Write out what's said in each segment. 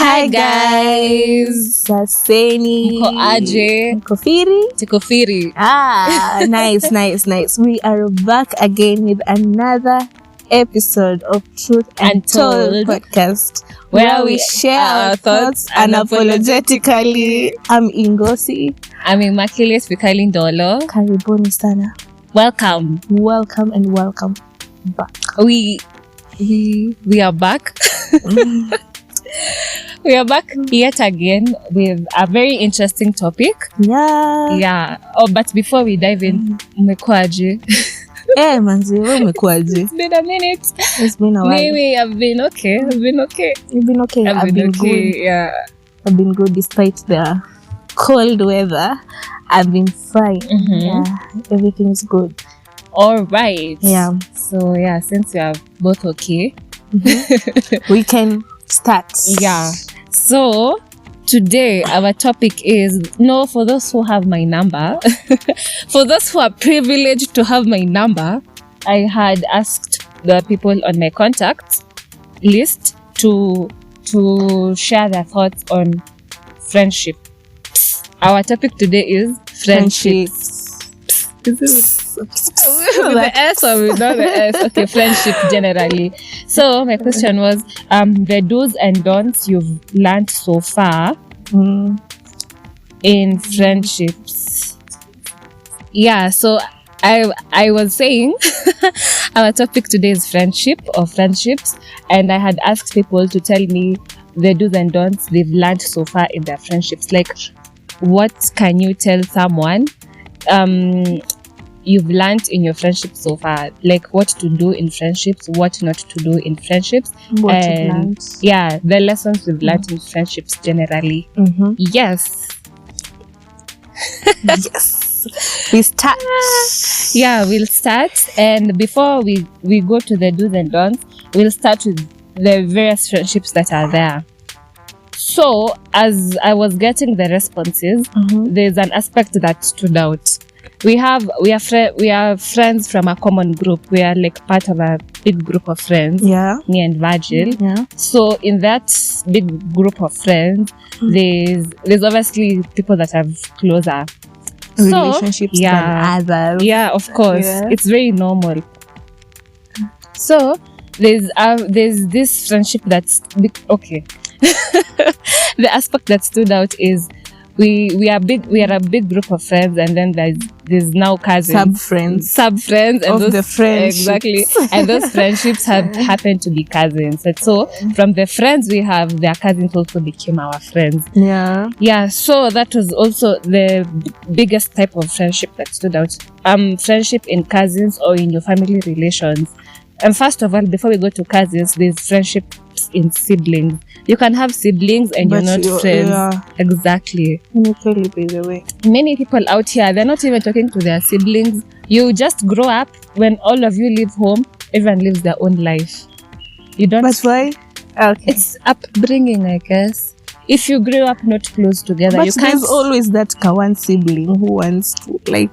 Hi guys. Saseni. Mko aje? Mko firi. Nice. We are back again with another episode of Truth Untold podcast, where we share our thoughts unapologetically. I'm Ingosi. I'm Immaculate Ndolo. Karibuni sana. Welcome back. We are back. We are back yet again with a very interesting topic. Yeah. Oh, but before we dive in, umekuaje? Manzi, umekuaje? It's been a minute. It's been a while. Maybe I've been okay. You've been okay. I've been good. Yeah. I've been good despite the cold weather. I've been fine. Yeah, everything's good. All right. Yeah. So since we are both okay, we can start. Yeah. So today our topic is for those who have my number, for those who are privileged to have my number, I had asked the people on my contact list to share their thoughts on friendship. Our topic today is friendships. With the S or without the S? Okay, friendship generally. So my question was, the do's and don'ts you've learned so far in friendships. Yeah, so I was saying our topic today is friendship or friendships, and I had asked people to tell me the do's and don'ts they've learned so far in their friendships. Like, what can you tell someone you've learned in your friendship so far? Like, what to do in friendships, what not to do in friendships, and the lessons we've learned in friendships generally. Yes. We start. We'll start, and before we go to the do's and don'ts, we'll start with the various friendships that are there. So as I was getting the responses, there's an aspect that stood out. We are friends from a common group. We are like part of a big group of friends. Yeah. Me and Virgil. Yeah. So in that big group of friends, there's obviously people that have closer relationships than others. Yeah, of course. Yeah. It's very normal. So there's this friendship that's big. Okay. The aspect that stood out is we are a big group of friends, and then there's now cousins, sub friends, and of the friends, exactly, and those friendships have happened to be cousins. And so from the friends we have, their cousins also became our friends. So that was also the biggest type of friendship that stood out. Friendship in cousins or in your family relations. And first of all, before we go to cousins, there's friendships in siblings. You can have siblings and you're not friends. Yeah. Exactly. Many people out here, they're not even talking to their siblings. You just grow up. When all of you leave home, everyone lives their own life. You don't. But why? Okay. It's upbringing, I guess. If you grew up not close together, but there's always that one sibling who wants to, like,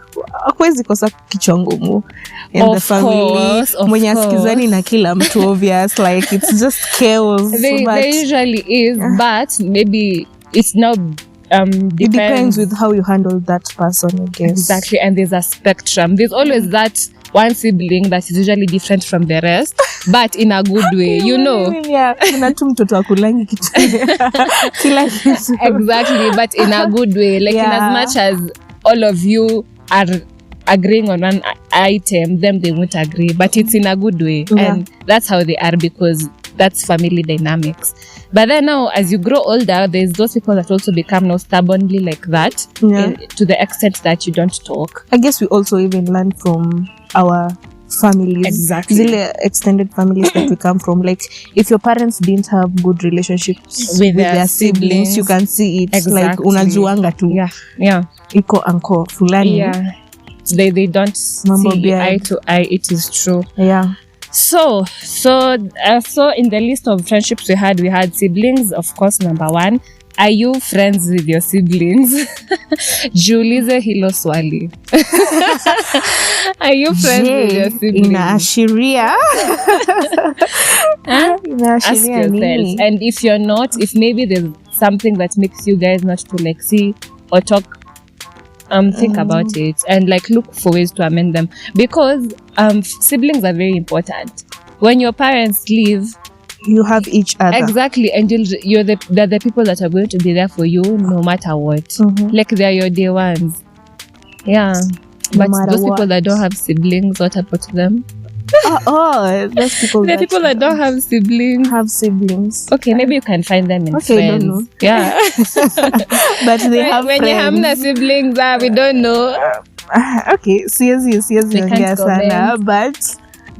akwezi kosa kichwa ngumu in the family. Mwenye asikizani na kila mtu, obvious, like it's just chaos. There usually is, but maybe it's now it depends with how you handle that person, I guess. Exactly, and there's a spectrum. There's always that one sibling that is usually different from the rest, but in a good way, you know. Kuna tu mtoto akulangi kitu. Exactly, but in a good way. Like, in as much as all of you are agreeing on one item, them they won't agree, but it's in a good way. And that's how they are, because that's family dynamics. But then now, as you grow older, there's those people that also become now stubbornly like that, to the extent that you don't talk. I guess we also even learn from our families. Exactly. Zile extended families that we come from. Like, if your parents didn't have good relationships with their siblings, you can see it. Exactly. Like, unajuanga tu. Yeah. Iko anko fulani. Yeah. They don't see eye to eye. It is true. Yeah. So in the list of friendships we had siblings, of course, number one. are you friends with your siblings? Jiulize hilo swali. Are you friends with your siblings? Inaashiria ask yourself. And if you're not, if maybe there's something that makes you guys not to like see or talk, think about it and like look for ways to amend them, because siblings are very important. When your parents leave, you have each other. Exactly, and they're the people that are going to be there for you no matter what. Like they're your day ones. Yeah. But those people that don't have siblings, what about them? Those people. The people that don't have siblings. Have siblings. Okay, maybe you can find them in friends. Don't know. Yeah. But they have when friends. you have no siblings, we don't know. Okay, seriously, but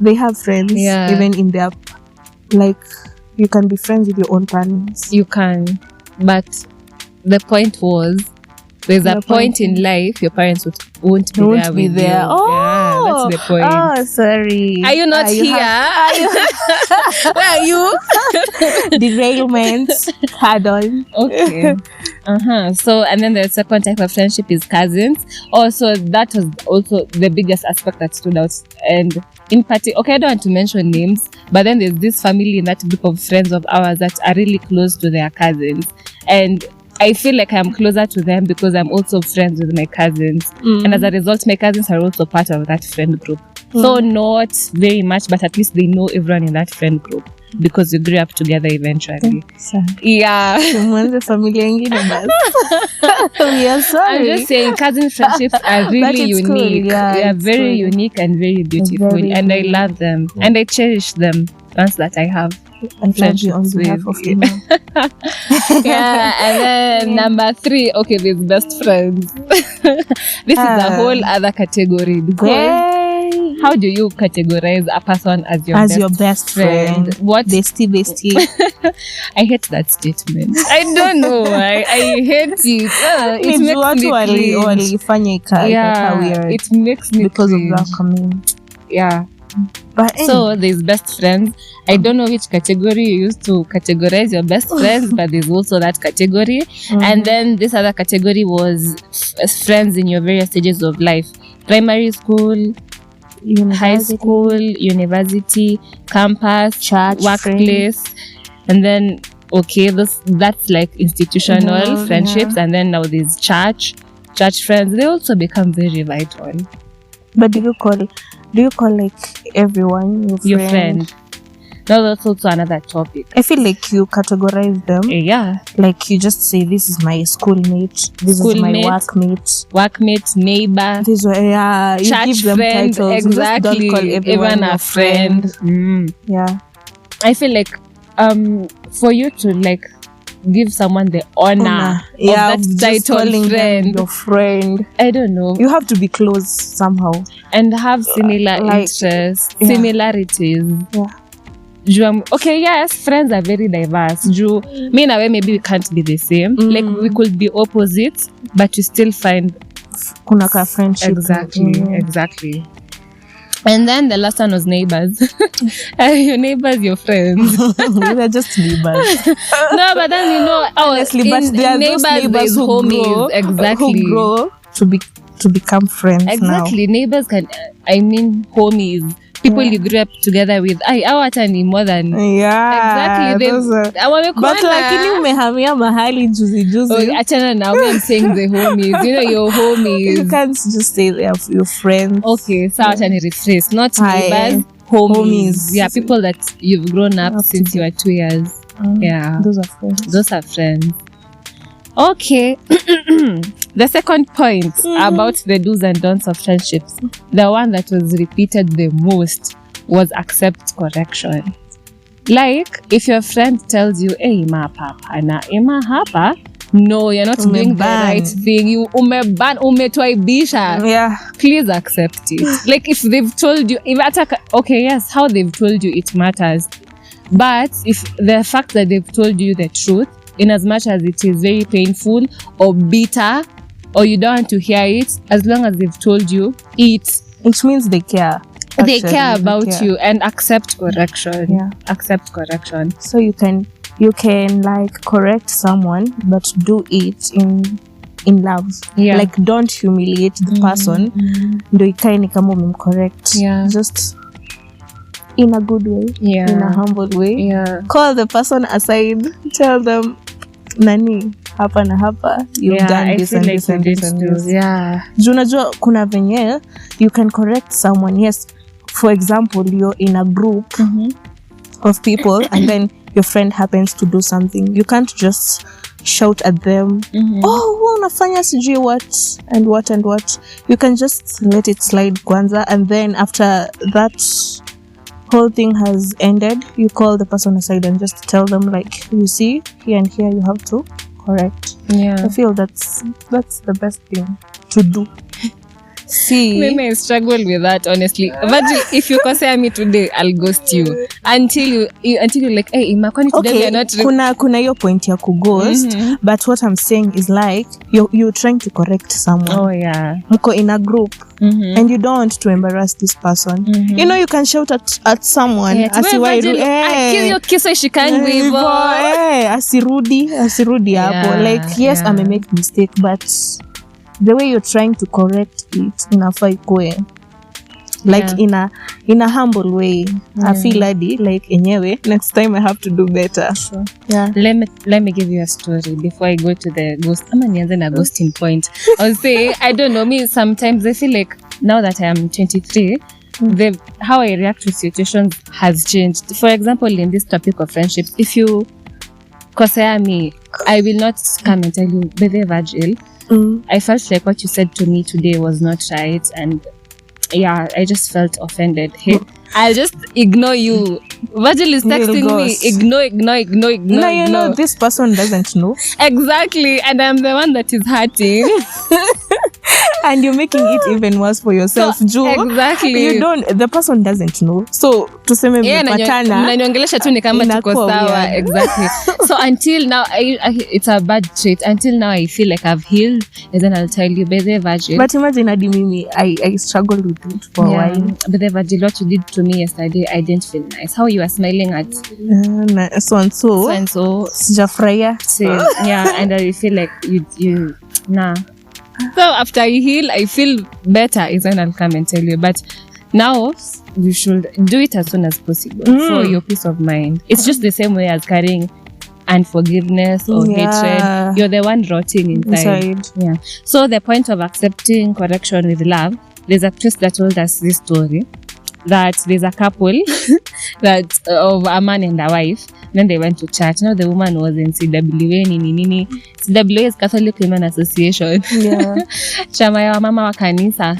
they have friends. Yeah. Even in their, like, you can be friends with your own parents. You can, but the point was, there's a point in life your parents won't be there with you. Oh, that's the point. Oh, sorry. Are you not here? Where are you? Derailment. Pardon. Okay. So, and then the second type of friendship is cousins. Also, that was also the biggest aspect that stood out. And in particular, okay, I don't want to mention names, but then there's this family in that group of friends of ours that are really close to their cousins. And I feel like I'm closer to them because I'm also friends with my cousins. And as a result, my cousins are also part of that friend group. So not very much, but at least they know everyone in that friend group because we grew up together eventually. Yeah. We are sorry. I'm just saying cousin friendships are really unique. Cool. Yeah, they are very unique and very beautiful. And I love them. Yeah. And I cherish them. Once that I have friendships with. Yeah, and then number 3, okay, with best friends. This is a whole other category because how do you categorize a person as your best friend? What bestie? I hate that statement. I don't know why. I hate it. It makes me cringe. Yeah, it makes me because cringe. Of that. Yeah. But so there's best friends. I don't know which category you use to categorize your best friends, but there's also that category. And then this other category was friends in your various stages of life: primary school, high school, university, campus, church, workplace, and then that's like institutional friendships. And then now there's church friends. They also become very vital. But do you call like everyone your friend? No, that's also another topic. I feel like you categorize them. Yeah. Like you just say, this is my schoolmate, this is my workmate, neighbor. This is, you give them friend, titles. Exactly. You just don't call everyone a friend. Yeah. I feel like for you to like give someone the honor of that title friend. Your friend. I don't know. You have to be close somehow. And have similar interests, similarities. Yeah. Okay, yes, friends are very diverse. Me and I, maybe we can't be the same. Like we could be opposites, but you still find kunaka friendship. Exactly. And then the last one was neighbors. Your neighbors, your friends. They're just neighbors. No, but then honestly, but there are those neighbors who homies. Exactly. Who grow to become friends. Exactly. Now. Neighbors homies. People you grew up together with. Hata ni more than. Yeah. Exactly. But lakini umehamia mahali juzi. Achana now I'm saying the homies. Your homies. You can't just say they are your friends. Okay. So achana ni rephrase. Not neighbors. Homies. Yeah. People that you've grown up since you were 2 years. Yeah. Those are friends. Okay. The second point about the do's and don'ts of friendships, the one that was repeated the most was accept correction. Like, if your friend tells you, hey, ima hapa, no, you're not doing the right thing. You umetwaibisha. Yeah. Please accept it. Like, if they've told you, how they've told you, it matters. But if the fact that they've told you the truth, in as much as it is very painful or bitter, or you don't want to hear it, as long as they've told you it means they care. They care about you and accept correction. Yeah. Accept correction. So you can you can like correct someone, but do it in love. Like don't humiliate the person. Ndo ikae ni kama umemcorrect. Just in a good way, in a humble way. Call the person aside, tell them nani hapa na hapa you've done this and this and this. Unajua kuna venye you can correct someone. Yes, for example, you're in a group of people and then your friend happens to do something. You can't just shout at them, oh, unafanya sijui what and what and what. You can just let it slide kwanza, and then after that whole thing has ended, you call the person aside and just tell them like, you see, here and here you have to correct. I feel that's the best thing to do. See, I struggle with that, honestly. Virgil, if you kosea me today, I'll ghost you until you like, hey, imakoni today we are not. Kuna hiyo point ya kughost, but what I'm saying is like you're trying to correct someone. Mko in a group and you don't want to embarrass this person. You know, you can shout at someone, asiwairu, kiyo kiso ishikangwe hivyo, asirudi hapo. Like yes, I may make mistake, but the way you're trying to correct it inafaa ikuwe like in a humble way. I feel like enyewe next time I have to do better. Let me give you a story before I go to the ghost. Ama nianze na ghosting point. I'll say, I don't know, me sometimes I feel like now that I am 23, how I react to situations has changed. For example, in this topic of friendships, if you kosea me, I will not come and tell you, Bebe Virgil, I felt like what you said to me today was not right, and I just felt offended. Hey, I'll just ignore you. Virgil is texting me, ignore. No, you know this person doesn't know. Exactly, and I'm the one that is hurting. And you're making it even worse for yourself. So, exactly. The person doesn't know. So tuseme mmepatana. Mnaniongelesha tu ni kama tuko sawa. Exactly. So until now, it's a bad trait. Until now, I feel like I've healed, and then I'll tell you, Bede Virgil. But imagine, Adimimi, I struggled with it for a while. Bede Virgil, what you did to me yesterday, I didn't feel nice. How you were smiling at so and so. Sijafurahia. And I feel like you nah. So after I heal, I feel better, is when I'll come and tell you. But now, you should do it as soon as possible for your peace of mind. It's just the same way as carrying unforgiveness or hatred. You're the one rotting inside. So the point of accepting correction with love, there's a priest that told us this story, that there's a couple that of a man and a wife. Then they went to church. Now the woman was in CWA nini. CWA is Catholic Women Association. Chama ya mama wa kanisa.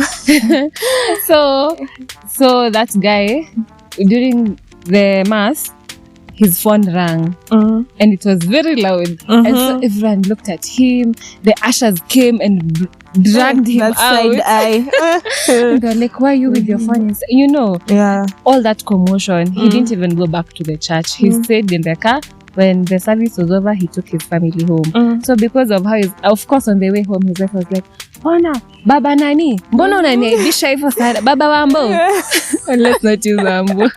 So that guy, during the mass, his phone rang and it was very loud. And so everyone looked at him. The ushers came and dragged him out. Side eye. And they're like, why are you with your phone? You know, all that commotion. He didn't even go back to the church. He stayed in the car. When the service was over, he took his family home. So because of how of course on the way home, his wife was like, Bona, baba nani? Mbona unaniaibisha hivyo sana? Baba wambo. And let's not use wambo.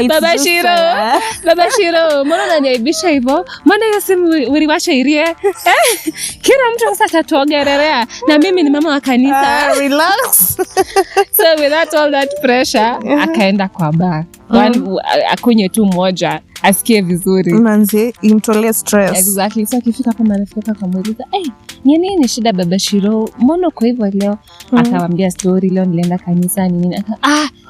Baba Shiro, mbona unaniaibisha hivyo? Mbona hiyo simu uliwasha irie? Kila mtu sasa atatuongelelea na mimi ni mama wa kanisa. Relax. So without all that pressure, akaenda kwa bar. Akunywe tu moja, asikie vizuri. Manzi, imtolee stress. Exactly. So akifika kama anafika kamuuliza, nini shida baba Shiro? Mbona uko hivyo leo? Akawambia story, leo nilienda kanisa nini.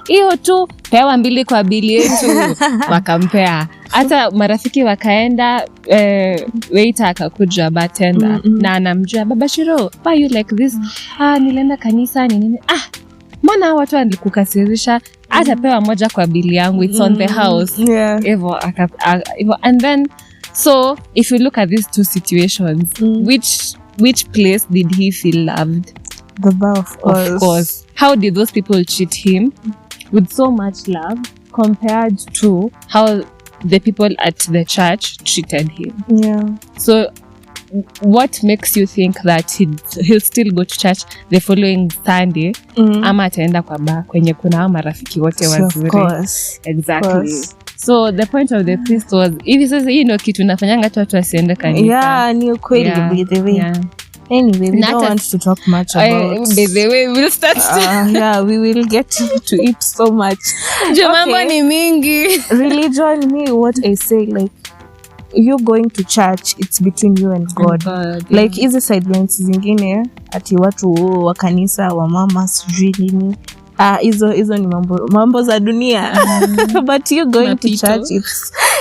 Hiyo tu, pewa 2 kwa bili yetu. Wakampea. Hata marafiki wakaenda, waiter akakuja, bartender, na anamjua, baba Shiro, why you like this? Nilienda kanisa nini. Mbona watu walikukasirisha? Atapewa moja kwa bili yangu, it's on the house. Evo. And then, so if you look at these two situations, which place did he feel loved? The bar, of course. How did those people treat him with so much love compared to how the people at the church treated him? So what makes you think that he'll still go to church the following Sunday ama ataenda kwa bar kwenye kuna marafiki wote wazuri? Of course. Exactly. So the point of the priest was, hivi sasa kitu nafanyanga watu wasiende kanisa. Yeah, ni ukweli by the way. Yeah. Anyway, we don't want to talk much about. By the way, we'll start. Yeah, we will get to it so much. Mambo ni mingi. Religion, me, what I say, like, you going to church, it's between you and God. Like, hizi sidelines zingine, ati watu wa kanisa, wa mama, sijui nini. Hizo ni mambo za dunia. But you going to church,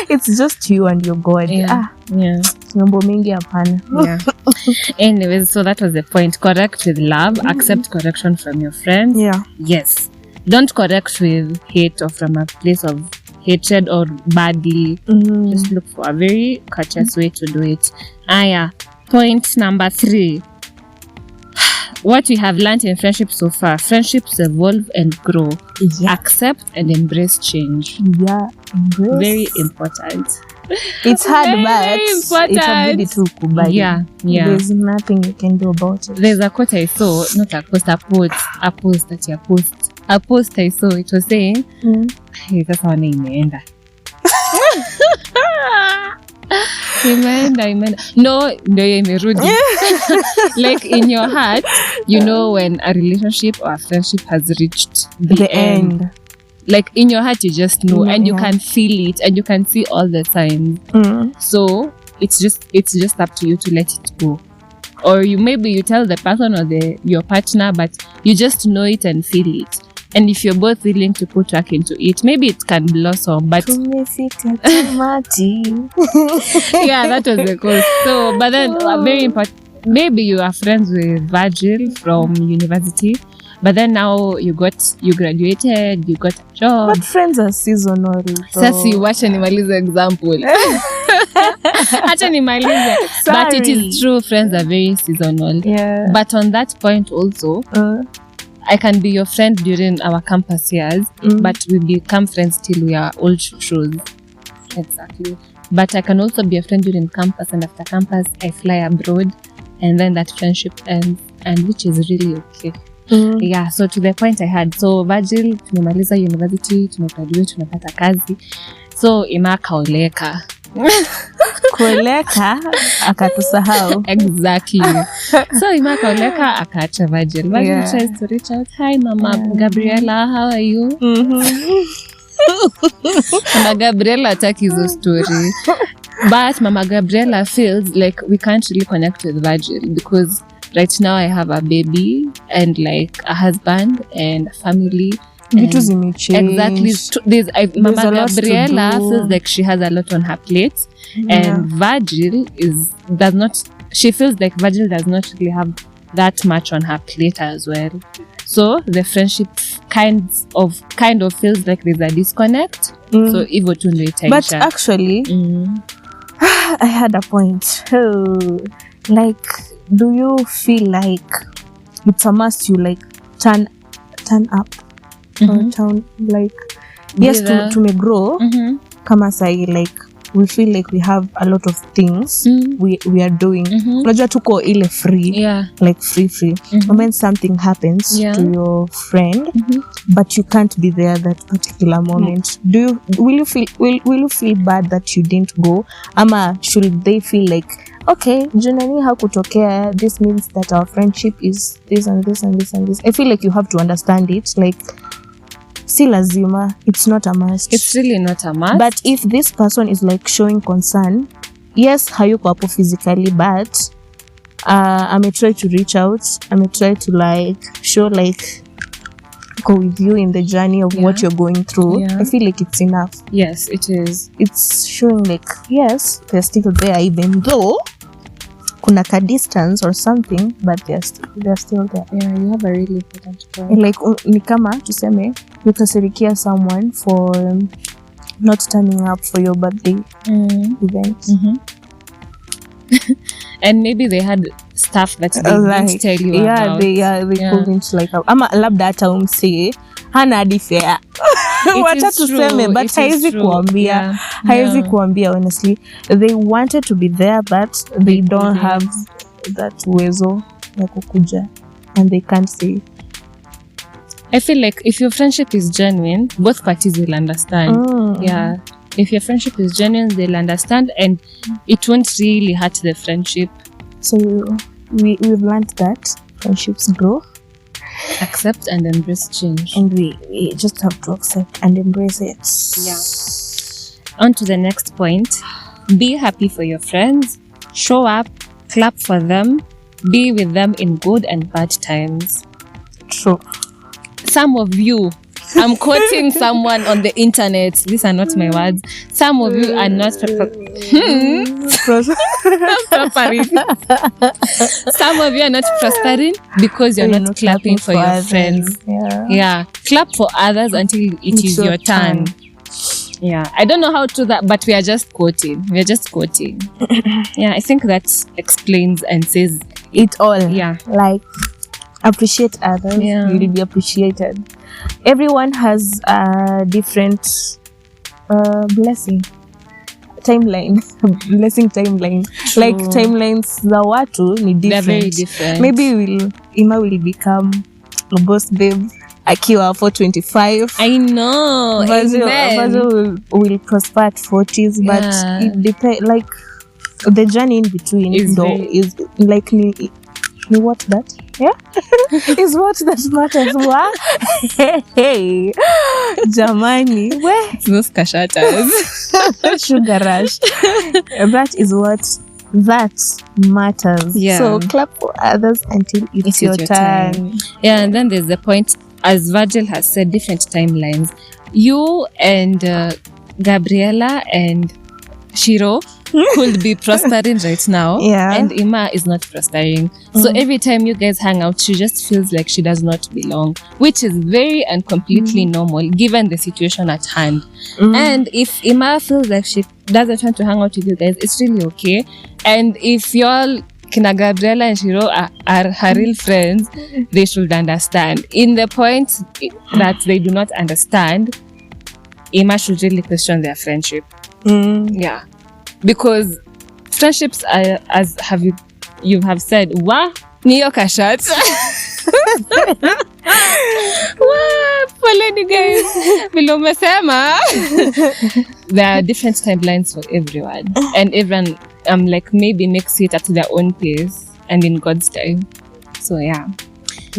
it's just you and your God. Yeah. Mambo mingi hapana. Yeah. Anyways, so that was the point. Correct with love. Accept correction from your friends. Yeah. Yes. Don't correct with hate or from a place of hatred or badly. Just look for a very courteous way to do it. Point number 3. What we have learned in friendship so far: friendships evolve and grow. Yeah. Accept and embrace change. Yeah, embrace. Very important. It's hard, but itabidi tu kubali. Yeah. There's nothing you can do about it. There's a quote I saw, not a post, a post I saw. It was saying, sasa wana imeenda. Imeenda. No, ndio imerudi. Like in your heart, you know when a relationship or a friendship has reached the end. Like in your heart, you just know, and you can feel it, and you can see all the signs. So it's just up to you to let it go. Or maybe you tell the person or your partner, but you just know it and feel it. And if you're both willing to put work into it, maybe it can blossom. But yeah, that was the goal. So, but then very important. Maybe you are friends with Virgil from university, but then now you graduated, you got a job. But friends are seasonal. Sasi, wacha nimalize example. Acha nimalize. But it is true, friends are very seasonal. Yeah. But on that point also, I can be your friend during our campus years, but we become friends till we are old shoes. Exactly. But I can also be a friend during campus, and after campus, I fly abroad, and then that friendship ends, and which is really okay. Yeah, so to the point I had. So Virgil, tumemaliza university, tumegraduate, tumepata kazi. So Ima kaoleka. Kuoleka akatusahau. Exactly. So Ima kaoleka akaacha Virgil. Virgil tries to reach out. Hi Mama Gabriela, how are you? Mama Gabriela hataki hizo story. But Mama Gabriela feels like we can't really connect with Virgil because right now I have a baby and like a husband and a family. Exactly. Mama Gabriela feels like she has a lot on her plate, and Virgil she feels like Virgil does not really have that much on her plate as well. So the friendship kind of feels like there's a disconnect. So Ivo tu ndio itaisha. But actually, I had a point. Like, do you feel like it's a must you like turn up or turn like yes to me grow kama sai, like we feel like we have a lot of things we are doing. Unajua tuko ile free, like free. When something happens to your friend, but you can't be there that particular moment, will you feel bad that you didn't go? Ama should they feel like, okay, junani hakutokea, this means that our friendship is this and this and this and this? I feel like you have to understand it, like si lazima, it's not a must. It's really not a must. But if this person is like showing concern, yes, hayuko hapo physically, but I may try to reach out, I may try to like show like go with you in the journey of what you're going through. I feel like it's enough. Yes, it is. It's showing like, yes, they're still there, even though kuna ka distance or something, but they're still there. Yeah, you have a really important point. Like ni kama tuseme ukasirikia someone for not turning up for your birthday event. And maybe they had stuff that they didn't tell you about. They couldn't like ama labda hata umsi hana hadi fare. Wacha tuseme, but haizi kuambia. Haizi kuambia, honestly. They wanted to be there, but they don't have that uwezo ya kukuja, and they can't say. I feel like if your friendship is genuine, both parties will understand. If your friendship is genuine, they'll understand, and it won't really hurt the friendship. So we've learned that friendships grow, accept and embrace change, and we just have to accept and embrace it. On to the next point. Be happy for your friends. Show up, clap for them, be with them in good and bad times. True. Some of you, I'm quoting someone on the internet. These are not my words. Some of you are not prospering. Some of you are not prospering because you're not clapping for your others. Friends. Yeah. Clap for others until it is your turn. Yeah. I don't know how to that, but we are just quoting. Yeah, I think that explains and says it all. Yeah. Like, appreciate others, you will be appreciated. Everyone has a different blessing timeline. True. Like timelines za watu ni different. They're very different. Maybe Ima will become a boss babe akiwa 425. I know. Vazo will prosper at 40s, but it depends. Like the journey in between is like ni what that? Yeah, is what that matters. What? Hey, Jamani, where those kashatas, sugar rush. That is what that matters. Yeah. So clap for others until it's your turn. Yeah, and then there's the point, as Virgil has said, different timelines. You and Gabriela and Shiro could be prospering right now, and Ima is not prospering. So every time you guys hang out, she just feels like she does not belong, which is very and completely normal given the situation at hand. And if Ima feels like she doesn't want to hang out with you guys, it's really okay. And if y'all Kina Gabriela and Shiro are her real friends, they should understand. In the point that they do not understand, Ima should really question their friendship. Yeah, because friendships are, as you have said, niyo kashat. Poleni guys, vile umesema. There are different timelines for everyone, and everyone maybe makes it at their own pace and in God's time. So yeah.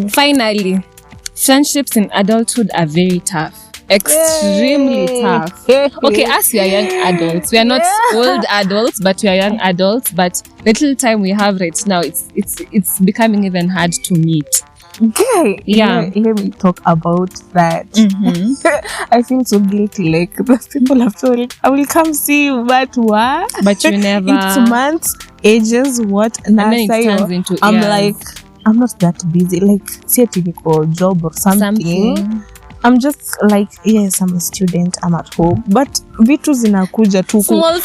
Finally, friendships in adulthood are very tough. Extremely tough. Okay, us, we are young adults. We are not old adults, but we are young adults. But the little time we have right now, it's becoming even hard to meet. Okay. Yeah. Let me talk about that. I feel so guilty. Like those people have told, I will come see you, but what? But you never. It's months, ages, what? And then it turns into I'm like, I'm not that busy. Like, say a job or something. I'm just like, yes, I'm a student, I'm at home, but vitu zinakuja tu small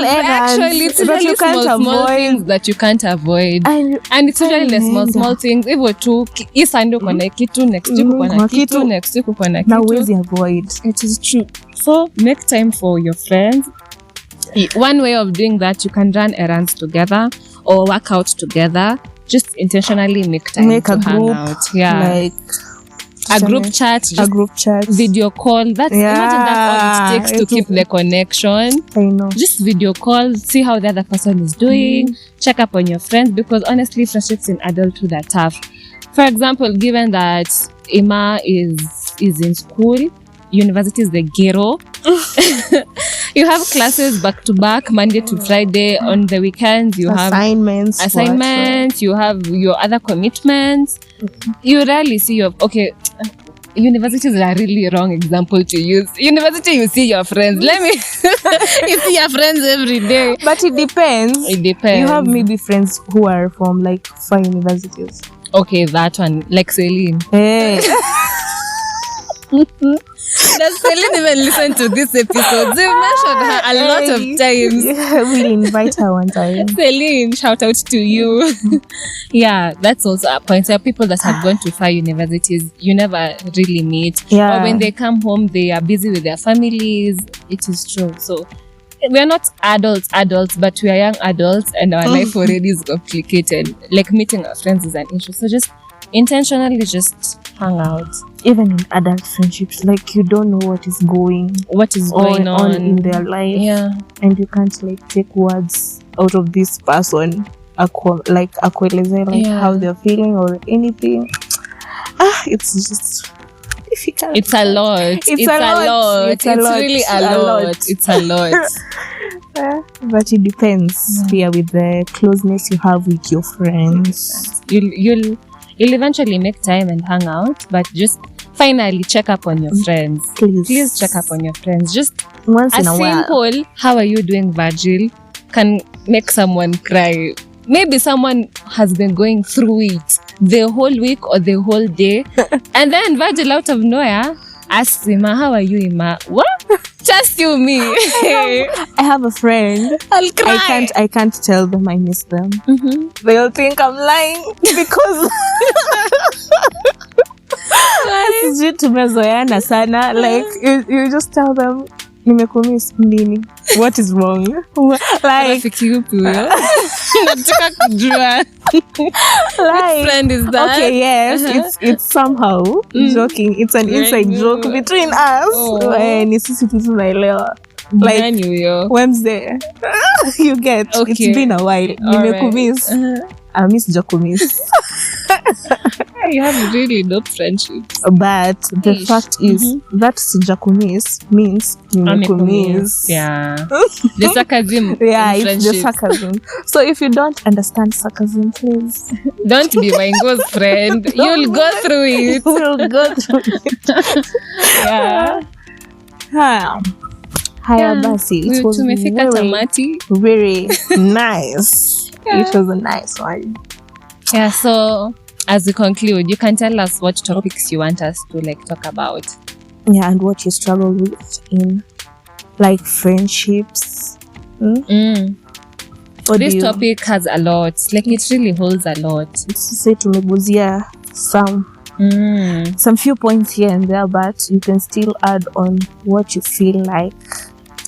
errands. Actually, it's really small things that you can't avoid, and it's really the small things. Hivyo tu, hii Sunday uko na kitu, next week uko na kitu, next week uko na kitu. Now huwezi avoid. It is true. So make time for your friends. One way of doing that, you can run errands together or work out together. Just intentionally make time to hang out. Yeah. Like a group chat, video call. Imagine that's all it takes to keep the connection. I know. Just video call, see how the other person is doing, check up on your friends, because honestly, friendships in adulthood are tough. For example, given that Ima is in school, university is the ghetto. You have classes back to back, Monday to Friday. On the weekends, you have assignments. You have your other commitments. You rarely see your universities are a really wrong example to use. University, you see your friends. You see your friends every day. But it depends. You have maybe friends who are from like 5 universities. Okay, that one, like Celine. Hey. Does Celine even listen to this episode? They've mentioned her a lot of times. Yeah, we'll invite her one time. Celine, shout out to you. Yeah, that's also a point. There are people that have gone to 5 universities you never really meet. Yeah. Or when they come home, they are busy with their families. It is true. So we are not adults, but we are young adults, and our life already is complicated. Like meeting our friends is an issue. So just intentionally just hang out. even in adult friendships, like you don't know what is going on in their life. Yeah. And you can't like take words out of this person akueleze like how they're feeling or anything. It's just difficult. It's a lot. It's really a lot. It's a lot. But it depends here with the closeness you have with your friends. You'll eventually make time and hang out, but just finally check up on your friends. Please check up on your friends. Just once in a while. Simple, how are you doing, Virgil, can make someone cry. Maybe someone has been going through it the whole week or the whole day. And then Virgil out of nowhere asks Ima, how are you, Ima? What? Just you, me. I have a friend. I'll cry. I can't tell them I miss them. Mm-hmm. They'll think I'm lying because sijui tumezoeana sana. Like you just tell them nimekumiss nini. What is wrong? Like nataka kujua what friend is that? Okay, yes, it's somehow joking. It's an inside joke between us. Ni sisi tu tunaelewa. Like Wednesday, you get. Okay. It's been a while. Nimekumiss. I miss Sijakumiss. You have really dope friendships. But the fact is that Sijakumiss means nimekumiss. Yeah. The sarcasm. Yeah, it's the sarcasm. So if you don't understand sarcasm, please don't be my ghost friend. You'll go through it. You'll go through it. Yeah. Haya basi. It was very nice. Yeah. It was a nice one. Yeah, so as we conclude, you can tell us what topics you want us to like talk about. Yeah, and what you struggle with in like friendships. This topic has a lot. Like it really holds a lot. It's to say tumeguzia some few points here and there, but you can still add on what you feel like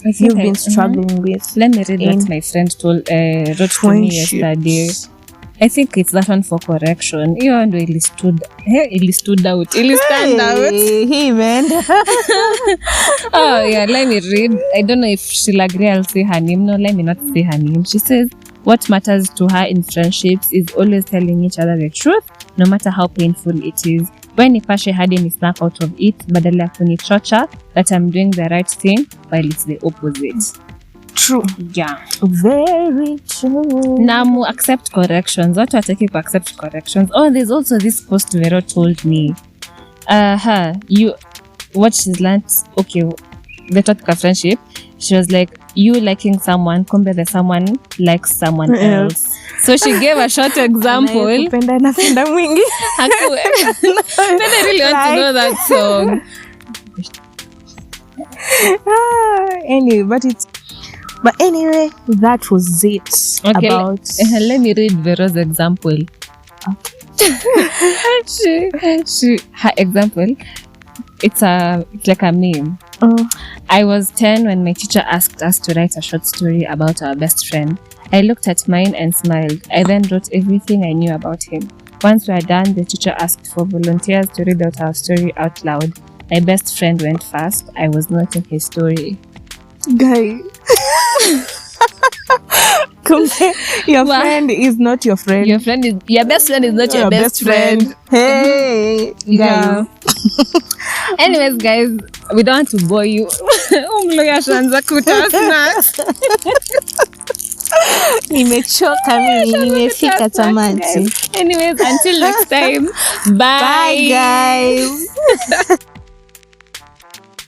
you've been struggling with. Let me read what my friend wrote to me yesterday. I think it's that one for correction. You and it stood out. It stand out. Hey man. Oh yeah, let me read. I don't know if she'll agree. I'll say her name. No, let me not say her name. She says, what matters to her in friendships is always telling each other the truth, no matter how painful it is. When nipashe hadi ni snap out of it, badala ya kunichocha that I'm doing the right thing, while it's the opposite. True. Yeah. Very true. Namu accept corrections. Watu wataki ku accept corrections. Oh, there's also this post Vero told me. What she's learned, okay, the topic of friendship, she was like, you liking someone, kumbe the someone likes someone else. So she gave a short example. Napenda mwingi. Then I really want to know that song. Anyway, that was it. Okay, about. Let me read Vero's example. Okay. Her example. It's like a meme. I was 10 when my teacher asked us to write a short story about our best friend. I looked at mine and smiled. I then wrote everything I knew about him. Once we were done, the teacher asked for volunteers to read out our story out loud. My best friend went first. I was not in his story. Guy. Your friend is not your friend. Your best friend is not your best friend. Hey, yeah. Anyways, guys, we don't want to bore you. Nimechoka mimi, nimefika tamati. Anyways, until next time. Bye guys.